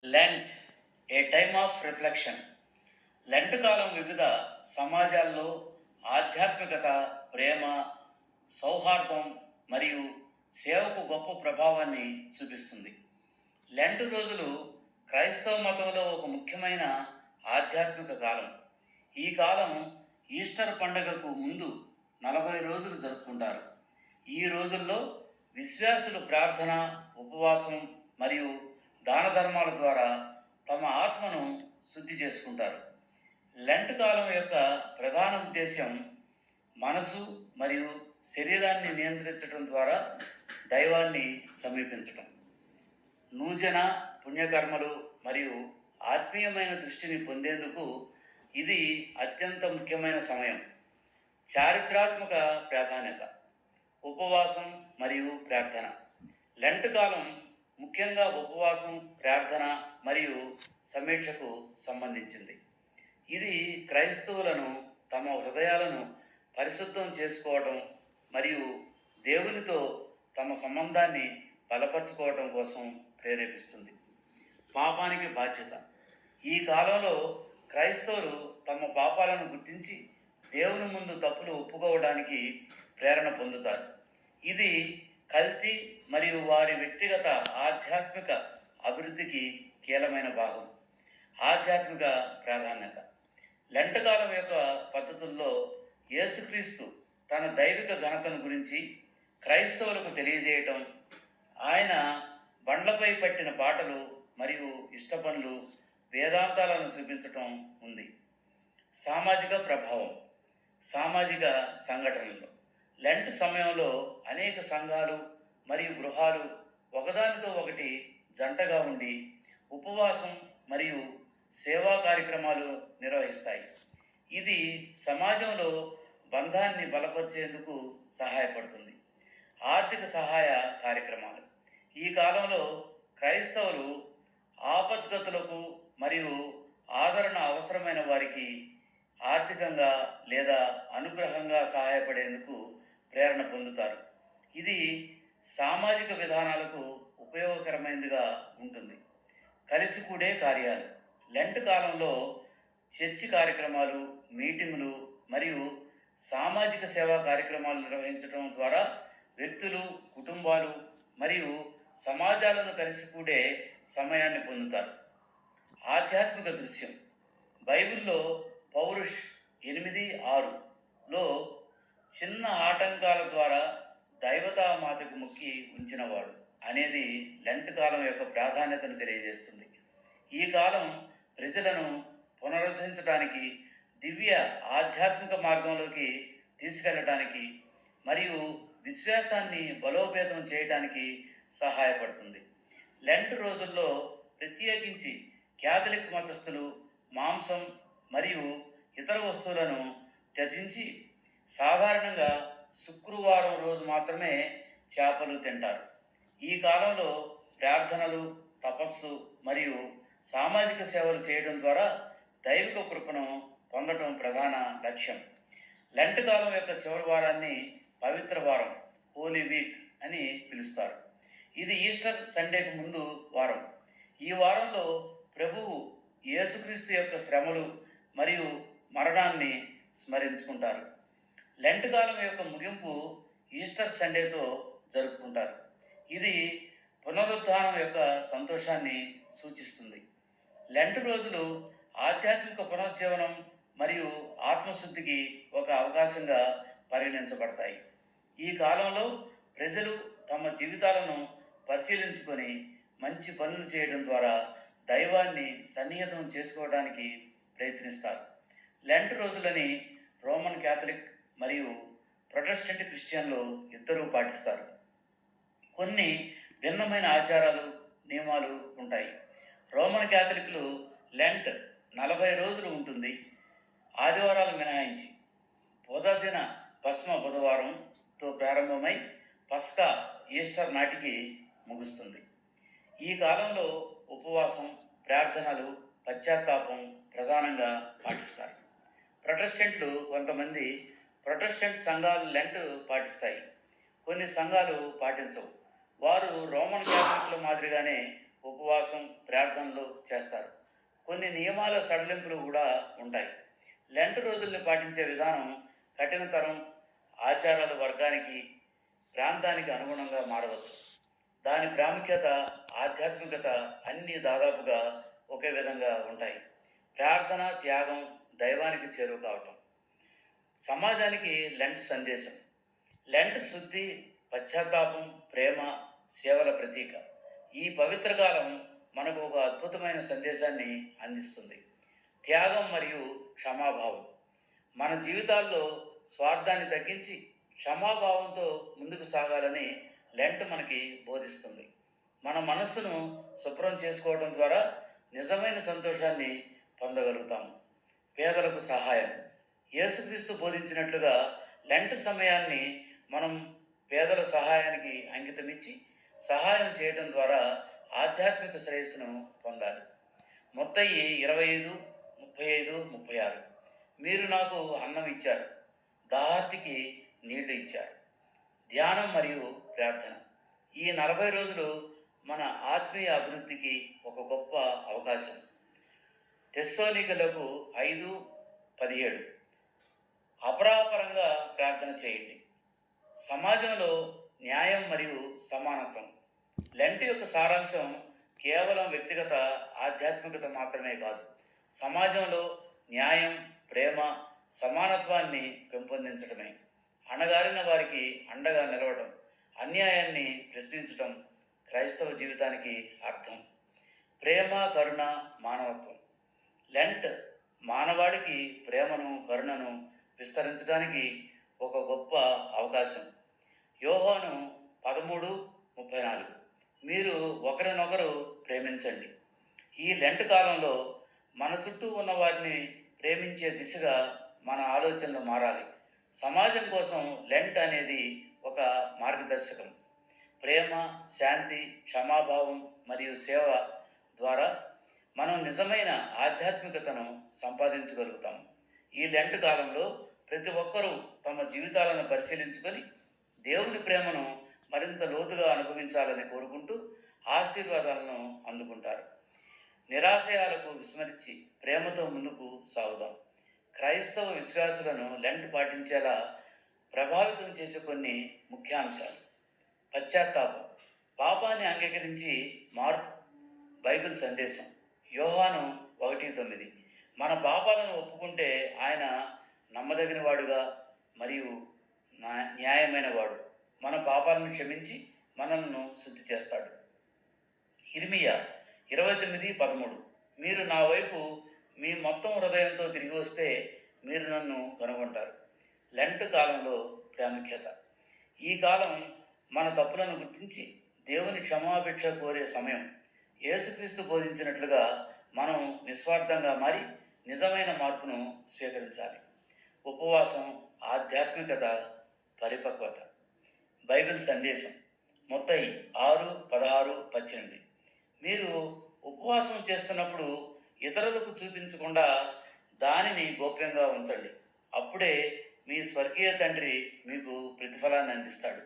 Lent a time of reflection. Lent కాలం వివిధ సమాజాల్లో ఆధ్యాత్మికత, ప్రేమ, సౌహార్దం మరియు సేవకు గొప్ప ప్రభావాన్ని చూపిస్తుంది. లెంట్ రోజులు క్రైస్తవ మతంలో ఒక ముఖ్యమైన ఆధ్యాత్మిక కాలం. ఈ కాలం ఈస్టర్ పండుగకు ముందు 40 రోజులు జరుపుకుంటారు. ఈ రోజుల్లో విశ్వాసులు ప్రార్థన, ఉపవాసం మరియు దాన ధర్మాల ద్వారా తమ ఆత్మను శుద్ధి చేసుకుంటారు. లెంట్ కాలం యొక్క ప్రధాన ఉద్దేశం మనసు మరియు శరీరాన్ని నియంత్రించడం ద్వారా దైవాన్ని సమీపించటం. నూజన, పుణ్యకర్మలు మరియు ఆత్మీయమైన దృష్టిని పొందేందుకు ఇది అత్యంత ముఖ్యమైన సమయం. చారిత్రాత్మక ప్రాధాన్యత, ఉపవాసం మరియు ప్రార్థన. లెంట్ కాలం ముఖ్యంగా ఉపవాసం, ప్రార్థన మరియు సమీక్షకు సంబంధించింది. ఇది క్రైస్తవులను తమ హృదయాలను పరిశుద్ధం చేసుకోవడం మరియు దేవునితో తమ సంబంధాన్ని బలపరచుకోవడం కోసం ప్రేరేపిస్తుంది. పాపానికి బాధ్యత. ఈ కాలంలో క్రైస్తవులు తమ పాపాలను గుర్తించి దేవుని ముందు తప్పులు ఒప్పుకోవడానికి ప్రేరణ పొందుతారు. ఇది కల్తీ మరియు వారి వ్యక్తిగత ఆధ్యాత్మిక అభివృద్ధికి కీలకమైన భాగం. ఆధ్యాత్మిక ప్రాధాన్యత. లెంట్ కాలం యొక్క పద్ధతుల్లో యేసుక్రీస్తు తన దైవిక ఘనతను గురించి క్రైస్తవులకు తెలియజేయటం, ఆయన బండ్లపై పట్టిన పాటలు మరియు ఇష్టపనులు, వేదాంతాలను చూపించటం ఉంది. సామాజిక ప్రభావం. సామాజిక సంఘటనలు. లెంట్ సమయంలో అనేక సంఘాలు మరియు గృహాలు ఒకదానితో ఒకటి జంటగా ఉండి ఉపవాసం మరియు సేవా కార్యక్రమాలు నిర్వహిస్తాయి. ఇది సమాజంలో బంధాన్ని బలపరిచేందుకు సహాయపడుతుంది. ఆర్థిక సహాయ కార్యక్రమాలు. ఈ కాలంలో క్రైస్తవులు ఆపద్గతులకు మరియు ఆదరణ అవసరమైన వారికి ఆర్థికంగా లేదా అనుగ్రహంగా సహాయపడేందుకు ప్రేరణ పొందుతారు. ఇది సామాజిక విధానాలకు ఉపయోగకరమైనదిగా ఉంటుంది. కలిసి కూడే కార్యాలు. లెంట్ కాలంలో చర్చి కార్యక్రమాలు, మీటింగులు మరియు సామాజిక సేవా కార్యక్రమాలు నిర్వహించడం ద్వారా వ్యక్తులు, కుటుంబాలు మరియు సమాజాలను కలిసి కూడే సమయాన్ని పొందుతారు. ఆధ్యాత్మిక దృశ్యం. బైబిల్లో పౌరుష్ 8:6లో చిన్న ఆటంకాల ద్వారా దైవతామాతకు మొక్కి ఉంచినవాడు అనేది లెంట్ కాలం యొక్క ప్రాధాన్యతను తెలియజేస్తుంది. ఈ కాలం ప్రజలను పునరుద్ధరించడానికి, దివ్య ఆధ్యాత్మిక మార్గంలోకి తీసుకెళ్ళడానికి మరియు విశ్వాసాన్ని బలోపేతం చేయడానికి సహాయపడుతుంది. లెంట్ రోజుల్లో ప్రత్యేకించి క్యాథలిక్ మతస్థులు మాంసం మరియు ఇతర వస్తువులను త్యజించి సాధారణంగా శుక్రవారం రోజు మాత్రమే చేపలు తింటారు. ఈ కాలంలో ప్రార్థనలు, తపస్సు మరియు సామాజిక సేవలు చేయడం ద్వారా దైవిక కృపను పొందడం ప్రధాన లక్ష్యం. లెంట్ కాలం యొక్క చివరి వారాన్ని పవిత్ర వారం, హోలీ వీక్ అని పిలుస్తారు. ఇది ఈస్టర్ సండేకు ముందు వారం. ఈ వారంలో ప్రభువు యేసుక్రీస్తు యొక్క శ్రమలు మరియు మరణాన్ని స్మరించుకుంటారు. లెంట్ కాలం యొక్క ముగింపు ఈస్టర్ సండేతో జరుపుకుంటారు. ఇది పునరుద్ధానం యొక్క సంతోషాన్ని సూచిస్తుంది. లెంట్ రోజులు ఆధ్యాత్మిక పునరుజ్జీవనం మరియు ఆత్మశుద్ధికి ఒక అవకాశంగా పరిగణించబడతాయి. ఈ కాలంలో ప్రజలు తమ జీవితాలను పరిశీలించుకొని మంచి పనులు చేయడం ద్వారా దైవాన్ని సన్నిహితం చేసుకోవడానికి ప్రయత్నిస్తారు. లెంట్ రోజులని రోమన్ క్యాథలిక్ మరియు ప్రొటెస్టెంట్ క్రిస్టియన్లు ఇద్దరూ పాటిస్తారు. కొన్ని భిన్నమైన ఆచారాలు, నియమాలు ఉంటాయి. రోమన్ క్యాథలిక్లు లెంట్ 40 రోజులు ఉంటుంది, ఆదివారాలు మినహాయించి. బుధదిన భస్మ బుధవారంతో ప్రారంభమై పస్కా, ఈస్టర్ నాటికి ముగుస్తుంది. ఈ కాలంలో ఉపవాసం, ప్రార్థనలు, పశ్చాత్తాపం ప్రధానంగా పాటిస్తారు. ప్రొటెస్టెంట్లు కొంతమంది ప్రొటెస్టెంట్ సంఘాలు లెంట్ పాటిస్తాయి, కొన్ని సంఘాలు పాటించవు. వారు రోమన్ క్యాథలిక్ల మాదిరిగానే ఉపవాసం, ప్రార్థనలు చేస్తారు. కొన్ని నియమాల సడలింపులు కూడా ఉంటాయి. లెంట్ రోజుల్ని పాటించే విధానం కఠినతరం, ఆచారాల వర్గానికి, ప్రాంతానికి అనుగుణంగా మారవచ్చు. దాని ప్రాముఖ్యత, ఆధ్యాత్మికత అన్నీ దాదాపుగా ఒకే విధంగా ఉంటాయి. ప్రార్థన, త్యాగం, దైవానికి చేరువ కావటం. సమాజానికి లెంట్ సందేశం. లెంట్ శుద్ధి, పశ్చాత్తాపం, ప్రేమ, సేవల ప్రతీక. ఈ పవిత్ర కాలం మనకు ఒక అద్భుతమైన సందేశాన్ని అందిస్తుంది. త్యాగం మరియు క్షమాభావం. మన జీవితాల్లో స్వార్థాన్ని తగ్గించి క్షమాభావంతో ముందుకు సాగాలని లెంట్ మనకి బోధిస్తుంది. మన మనస్సును శుభ్రం చేసుకోవడం ద్వారా నిజమైన సంతోషాన్ని పొందగలుగుతాము. పేదలకు సహాయం. యేసుక్రీస్తు బోధించినట్లుగా లెంట్ సమయాన్ని మనం పేదల సహాయానికి అంకితమిచ్చి సహాయం చేయడం ద్వారా ఆధ్యాత్మిక శ్రేయస్సును పొందాలి. మత్తయి 25:35-36. మీరు నాకు అన్నం ఇచ్చారు, దాహార్తికి నీళ్లు ఇచ్చారు. ధ్యానం మరియు ప్రార్థన. ఈ 40 రోజులు మన ఆత్మీయ అభివృద్ధికి ఒక గొప్ప అవకాశం. తెస్సలోనికీయులకు 5:17. అపరాపరంగా ప్రార్థన చేయండి. సమాజంలో న్యాయం మరియు సమానత్వం. లెంట్ యొక్క సారాంశం కేవలం వ్యక్తిగత ఆధ్యాత్మికత మాత్రమే కాదు, సమాజంలో న్యాయం, ప్రేమ, సమానత్వాన్ని పెంపొందించడమే. అణగారిన వారికి అండగా నిలవడం, అన్యాయాన్ని ప్రశ్నించడం క్రైస్తవ జీవితానికి అర్థం. ప్రేమ, కరుణ, మానవత్వం. లెంట్ మానవాడికి ప్రేమను, కరుణను విస్తరించడానికి ఒక గొప్ప అవకాశం. యోహాను 13:34. మీరు ఒకరినొకరు ప్రేమించండి. ఈ లెంట్ కాలంలో మన చుట్టూ ఉన్న వారిని ప్రేమించే దిశగా మన ఆలోచనలు మారాలి. సమాజం కోసం లెంట్ అనేది ఒక మార్గదర్శకం. ప్రేమ, శాంతి, క్షమాభావం మరియు సేవ ద్వారా మనం నిజమైన ఆధ్యాత్మికతను సంపాదించగలుగుతాం. ఈ లెంట్ కాలంలో ప్రతి ఒక్కరూ తమ జీవితాలను పరిశీలించుకొని దేవుని ప్రేమను మరింత లోతుగా అనుభవించాలని కోరుకుంటూ ఆశీర్వాదాలను అందుకుంటారు. నిరాశయాలకు విస్మరించి ప్రేమతో ముందుకు సాగుదాం. క్రైస్తవ విశ్వాసులను లెంట్ పాటించేలా ప్రభావితం చేసే కొన్ని ముఖ్యాంశాలు. పశ్చాత్తాపం. పాపాన్ని అంగీకరించి మార్పు. బైబిల్ సందేశం. యోహాను 1:9. మన పాపాలను ఒప్పుకుంటే ఆయన నమ్మదగిన వాడుగా మరియు న్యాయమైన వాడు, మన పాపాలను క్షమించి మనల్ని శుద్ధి చేస్తాడు. ఇర్మియా 29:13. మీరు నా వైపు మీ మొత్తం హృదయంతో తిరిగి వస్తే మీరు నన్ను కనుగొంటారు. లెంట్ కాలంలో ప్రాముఖ్యత. ఈ కాలం మన తప్పులను గుర్తించి దేవుని క్షమాభిక్ష కోరే సమయం. యేసుక్రీస్తు బోధించినట్లుగా మనం నిస్వార్థంగా మారి నిజమైన మార్పును స్వీకరించాలి. ఉపవాసం, ఆధ్యాత్మికత, పరిపక్వత. బైబిల్ సందేశం. మత్తయి 6:16-18. మీరు ఉపవాసం చేస్తున్నప్పుడు ఇతరులకు చూపించకుండా దానిని గోప్యంగా ఉంచండి. అప్పుడే మీ స్వర్గీయ తండ్రి మీకు ప్రతిఫలాన్ని అందిస్తాడు.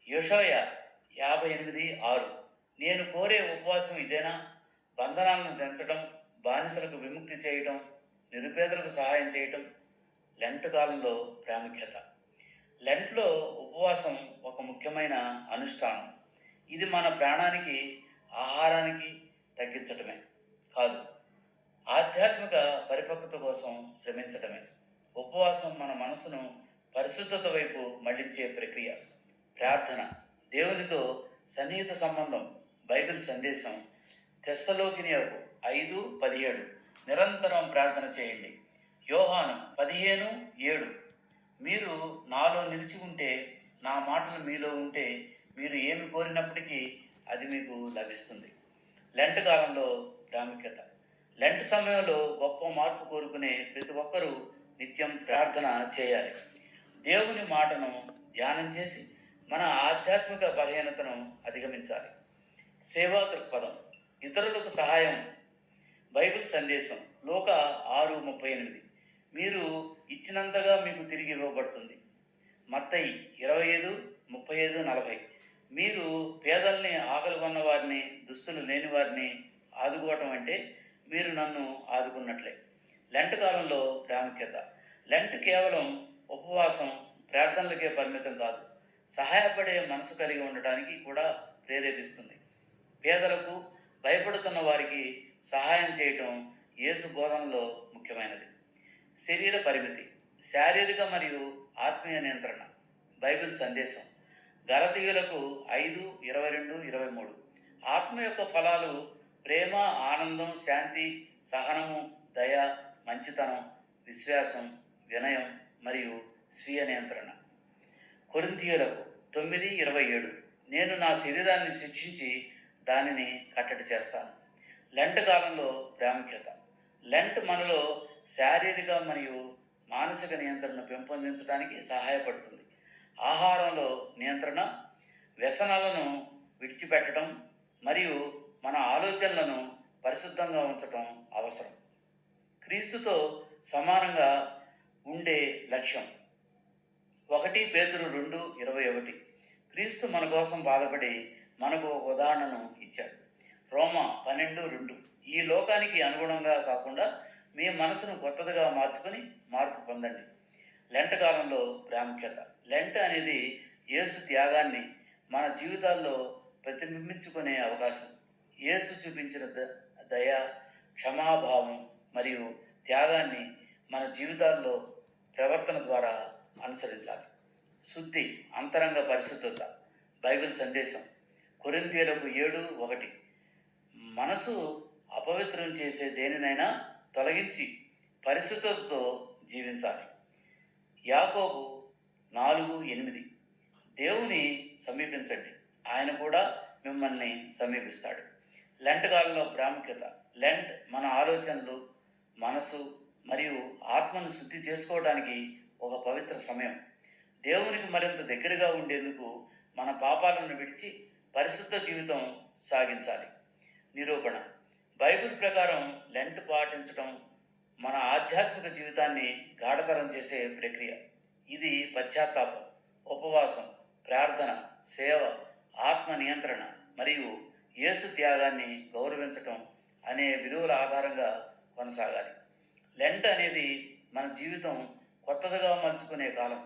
యెషయా 58:6. నేను కోరే ఉపవాసం ఇదేనా? బంధనాలను తెంచడం, బానిసలకు విముక్తి చేయడం, నిరుపేదలకు సహాయం చేయటం. లెంట్ కాలంలో ప్రాముఖ్యత. లెంట్లో ఉపవాసం ఒక ముఖ్యమైన అనుష్ఠానం. ఇది మన ప్రాణానికి, ఆహారానికి తగ్గించటమే కాదు, ఆధ్యాత్మిక పరిపక్వత కోసం శ్రమించటమే. ఉపవాసం మన మనసును పరిశుద్ధత వైపు మళ్లించే ప్రక్రియ. ప్రార్థన. దేవునితో సన్నిహిత సంబంధం. బైబిల్ సందేశం. తెస్సలోనికీయులకు 5:17. నిరంతరం ప్రార్థన చేయండి. యోహాను 15:7. మీరు నాలో నిలిచి ఉంటే, నా మాటలు మీలో ఉంటే, మీరు ఏమి కోరినప్పటికీ అది మీకు లభిస్తుంది. లెంట్ కాలంలో ప్రాముఖ్యత. లెంట్ సమయంలో గొప్ప మార్పు కోరుకునే ప్రతి ఒక్కరూ నిత్యం ప్రార్థన చేయాలి. దేవుని మాటను ధ్యానం చేసి మన ఆధ్యాత్మిక బలహీనతను అధిగమించాలి. సేవా దృక్పథం. ఇతరులకు సహాయం. బైబిల్ సందేశం. లూకా 6:38. మీరు ఇచ్చినంతగా మీకు తిరిగి ఇవ్వబడుతుంది. మత్తయి 25:35-40. మీరు పేదల్ని, ఆకలి కొన్న వారిని, దుస్తులు లేని వారిని ఆదుకోవటం అంటే మీరు నన్ను ఆదుకున్నట్లే. లెంట్ కాలంలో ప్రాముఖ్యత. లెంట్ కేవలం ఉపవాసం, ప్రార్థనలకే పరిమితం కాదు, సహాయపడే మనసు కలిగి ఉండటానికి కూడా ప్రేరేపిస్తుంది. పేదలకు, భయపడుతున్న వారికి సహాయం చేయటం యేసు బోధనలో ముఖ్యమైనది. శరీర పరిమితి, శారీరక మరియు ఆత్మీయ నియంత్రణ. బైబిల్ సందేశం గలతీయులకు 5:22-23. ఆత్మ యొక్క ఫలాలు ప్రేమ, ఆనందం, శాంతి, సహనము, దయ, మంచితనం, విశ్వాసం, వినయం మరియు స్వీయ నియంత్రణ. కొరింథీయులకు 9:27. నేను నా శరీరాన్ని శిక్షించి దానిని కట్టడి చేస్తాను. లెంట్ కాలంలో ప్రాముఖ్యత. లెంట్ మనలో శారీరక మరియు మానసిక నియంత్రణను పెంపొందించడానికి సహాయపడుతుంది. ఆహారంలో నియంత్రణ, వ్యసనాలను విడిచిపెట్టడం మరియు మన ఆలోచనలను పరిశుద్ధంగా ఉంచడం అవసరం. క్రీస్తుతో సమానంగా ఉండే లక్ష్యం. 1 పేతురు 2:21. క్రీస్తు మన కోసం బాధపడి మనకు ఒక ఉదాహరణను ఇచ్చాడు. రోమా 12:2. ఈ లోకానికి అనుగుణంగా కాకుండా మీ మనసును కొత్తదిగా మార్చుకొని మార్పు పొందండి. లెంట్ కాలంలో ప్రాముఖ్యత. లెంట్ అనేది యేసు త్యాగాన్ని మన జీవితాల్లో ప్రతిబింబించుకునే అవకాశం. యేసు చూపించిన దయ, క్షమాభావం మరియు త్యాగాన్ని మన జీవితాల్లో ప్రవర్తన ద్వారా అనుసరించాలి. శుద్ధి, అంతరంగ పరిశుద్ధత. బైబిల్ సందేశం కొరింథీయులకు 7:1. మనసు అపవిత్రం చేసే దేనినైనా తొలగించి పరిశుద్ధతతో జీవించాలి. యాకోబు 4:8. దేవుని సమీపించండి, ఆయన కూడా మిమ్మల్ని సమీపిస్తాడు. లెంట్ కాలంలో ప్రాముఖ్యత. లెంట్ మన ఆలోచనలు, మనసు మరియు ఆత్మను శుద్ధి చేసుకోవడానికి ఒక పవిత్ర సమయం. దేవునికి మరింత దగ్గరగా ఉండేందుకు మన పాపాలను విడిచి పరిశుద్ధ జీవితం సాగించాలి. నిరూపణ. బైబిల్ ప్రకారం లెంట్ పాటించడం మన ఆధ్యాత్మిక జీవితాన్ని గాఢతరం చేసే ప్రక్రియ. ఇది పశ్చాత్తాపం, ఉపవాసం, ప్రార్థన, సేవ, ఆత్మ నియంత్రణ మరియు యేసు త్యాగాన్ని గౌరవించటం అనే విలువల ఆధారంగా కొనసాగాలి. లెంట్ అనేది మన జీవితం కొత్తదిగా మలుచుకునే కాలం.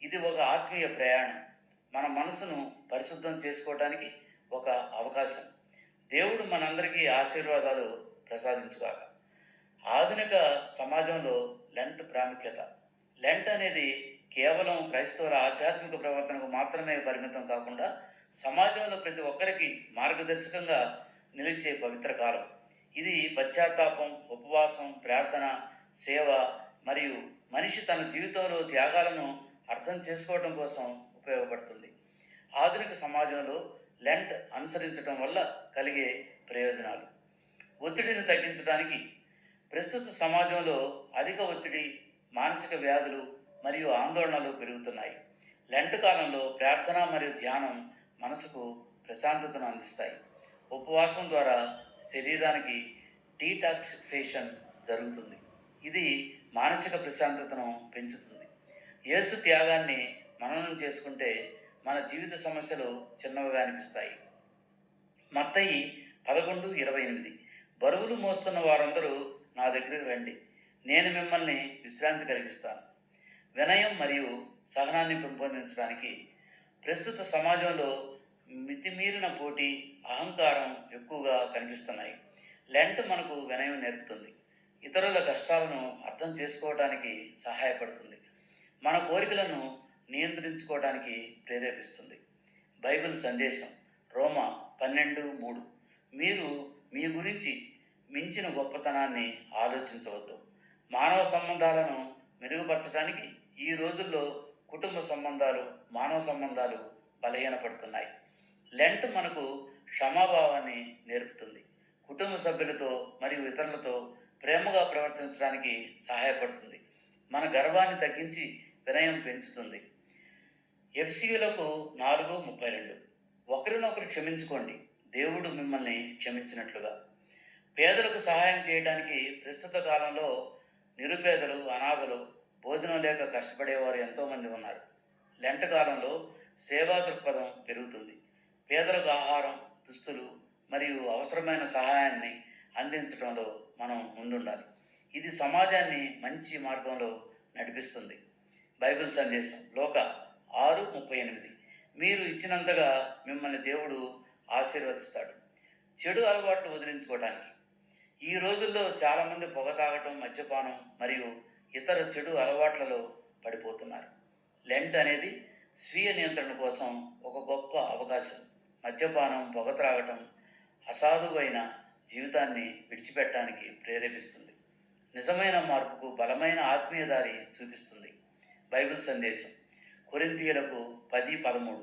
ఇది ఒక ఆత్మీయ ప్రయాణం, మన మనసును పరిశుద్ధం చేసుకోవడానికి ఒక అవకాశం. దేవుడు మనందరికీ ఆశీర్వాదాలు ప్రసాదించుగాక. ఆధునిక సమాజంలో లెంట్ ప్రాముఖ్యత. లెంట్ అనేది కేవలం క్రైస్తవుల ఆధ్యాత్మిక ప్రవర్తనకు మాత్రమే పరిమితం కాకుండా సమాజంలో ప్రతి ఒక్కరికి మార్గదర్శకంగా నిలిచే పవిత్ర కాలం. ఇది పశ్చాత్తాపం, ఉపవాసం, ప్రార్థన, సేవ మరియు మనిషి తన జీవితంలో త్యాగాలను అర్థం చేసుకోవడం కోసం ఉపయోగపడుతుంది. ఆధునిక సమాజంలో లెంట్ అనుసరించడం వల్ల కలిగే ప్రయోజనాలు. ఒత్తిడిని తగ్గించడానికి. ప్రస్తుత సమాజంలో అధిక ఒత్తిడి, మానసిక వ్యాధులు మరియు ఆందోళనలు పెరుగుతున్నాయి. లెంట్ కాలంలో ప్రార్థన మరియు ధ్యానం మనసుకు ప్రశాంతతను అందిస్తాయి. ఉపవాసం ద్వారా శరీరానికి డీటాక్సిఫికేషన్ జరుగుతుంది. ఇది మానసిక ప్రశాంతతను పెంచుతుంది. యేసు త్యాగాన్ని మననం చేసుకుంటే మన జీవిత సమస్యలు చిన్నవిగా అనిపిస్తాయి. మత్తయి 11:28. బరువులు మోస్తున్న వారందరూ నా దగ్గరికి రండి, నేను మిమ్మల్ని విశ్రాంతి కలిగిస్తాను. వినయం మరియు సహనాన్ని పెంపొందించడానికి. ప్రస్తుత సమాజంలో మితిమీరిన పోటీ, అహంకారం ఎక్కువగా కనిపిస్తున్నాయి. లెంట్ మనకు వినయం నేర్పుతుంది, ఇతరుల కష్టాలను అర్థం చేసుకోవడానికి సహాయపడుతుంది, మన కోరికలను నియంత్రించుకోవడానికి ప్రేరేపిస్తుంది. బైబిల్ సందేశం రోమా 12:3. మీరు మీ గురించి మించిన గొప్పతనాన్ని ఆలోచించవద్దు. మానవ సంబంధాలను మెరుగుపరచడానికి ఈ రోజుల్లో కుటుంబ సంబంధాలు, మానవ సంబంధాలు బలహీనపడుతున్నాయి. లెంట్ మనకు క్షమాభావాన్ని నేర్పుతుంది, కుటుంబ సభ్యులతో మరియు ఇతరులతో ప్రేమగా ప్రవర్తించడానికి సహాయపడుతుంది, మన గర్వాన్ని తగ్గించి వినయం పెంచుతుంది. ఎఫ్సీయులకు 4:32. ఒకరినొకరు క్షమించుకోండి, దేవుడు మిమ్మల్ని క్షమించినట్లుగా. పేదలకు సహాయం చేయడానికి. ప్రస్తుత కాలంలో నిరుపేదలు, అనాథలు, భోజనం లేక కష్టపడేవారు ఎంతోమంది ఉన్నారు. లెంట్ కాలంలో సేవా దృక్పథం పెరుగుతుంది. పేదలకు ఆహారం, దుస్తులు మరియు అవసరమైన సహాయాన్ని అందించడంలో మనం ముందుండాలి. ఇది సమాజాన్ని మంచి మార్గంలో నడిపిస్తుంది. బైబిల్ సందేశం లోక 6:38. మీరు ఇచ్చినంతగా మిమ్మల్ని దేవుడు ఆశీర్వదిస్తాడు. చెడు అలవాట్లు వదిలించుకోవడానికి. ఈ రోజుల్లో చాలామంది పొగ తాగటం, మద్యపానం మరియు ఇతర చెడు అలవాట్లలో పడిపోతున్నారు. లెంట్ అనేది స్వీయ నియంత్రణ కోసం ఒక గొప్ప అవకాశం. మద్యపానం, పొగ త్రాగటం అసాధువైన జీవితాన్ని విడిచిపెట్టడానికి ప్రేరేపిస్తుంది. నిజమైన మార్పుకు బలమైన ఆత్మీయ దారి చూపిస్తుంది. బైబిల్ సందేశం కొరింథీయులకు 10:13.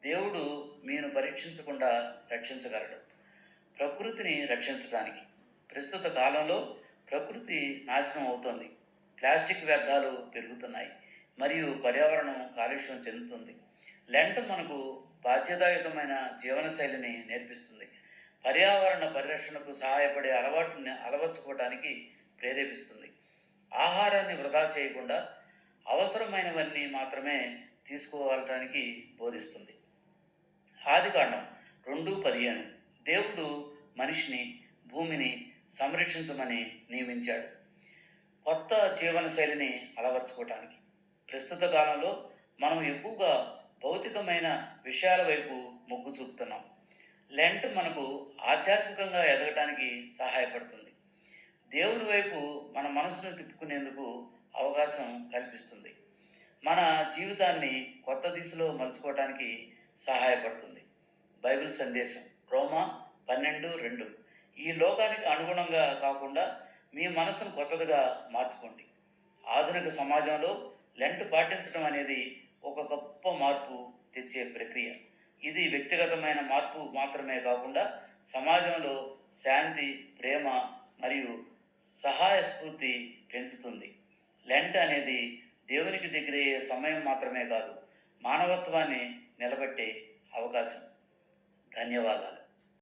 దేవుడు మీను పరీక్షించకుండా రక్షించగలడు. ప్రకృతిని రక్షించడానికి. ప్రస్తుత కాలంలో ప్రకృతి నాశనం అవుతోంది. ప్లాస్టిక్ వ్యర్థాలు పెరుగుతున్నాయి మరియు పర్యావరణం కాలుష్యం చెందుతుంది. లెంట్ మనకు బాధ్యతాయుతమైన జీవనశైలిని నేర్పిస్తుంది. పర్యావరణ పరిరక్షణకు సహాయపడే అలవాటుని అలవర్చుకోవడానికి ప్రేరేపిస్తుంది. ఆహారాన్ని వృధా చేయకుండా అవసరమైనవన్నీ మాత్రమే తీసుకోవటానికి బోధిస్తుంది. ఆదికాండం 2:15. దేవుడు మనిషిని, భూమిని సంరక్షించమని నియమించాడు, కొత్త జీవనశైలిని అలవర్చుకోవటానికి. ప్రస్తుత కాలంలో మనం ఎక్కువగా భౌతికమైన విషయాల వైపు మొగ్గు చూపుతున్నాం. లెంట్ మనకు ఆధ్యాత్మికంగా ఎదగటానికి సహాయపడుతుంది. దేవుని వైపు మన మనసును తిప్పుకునేందుకు అవకాశం కల్పిస్తుంది. మన జీవితాన్ని కొత్త దిశలో మలుచుకోవటానికి సహాయపడుతుంది. బైబిల్ సందేశం రోమా 12:2. ఈ లోకానికి అనుగుణంగా కాకుండా మీ మనసును కొత్తదిగా మార్చుకోండి. ఆధునిక సమాజంలో లెంట్ పాటించడం అనేది ఒక గొప్ప మార్పు తెచ్చే ప్రక్రియ. ఇది వ్యక్తిగతమైన మార్పు మాత్రమే కాకుండా సమాజంలో శాంతి, ప్రేమ మరియు సహాయ స్ఫూర్తి పెంచుతుంది. లెంట్ అనేది దేవునికి దగ్గరయ్యే సమయం మాత్రమే కాదు, మానవత్వాన్ని నిలబెట్టే అవకాశం. ధన్యవాదాలు.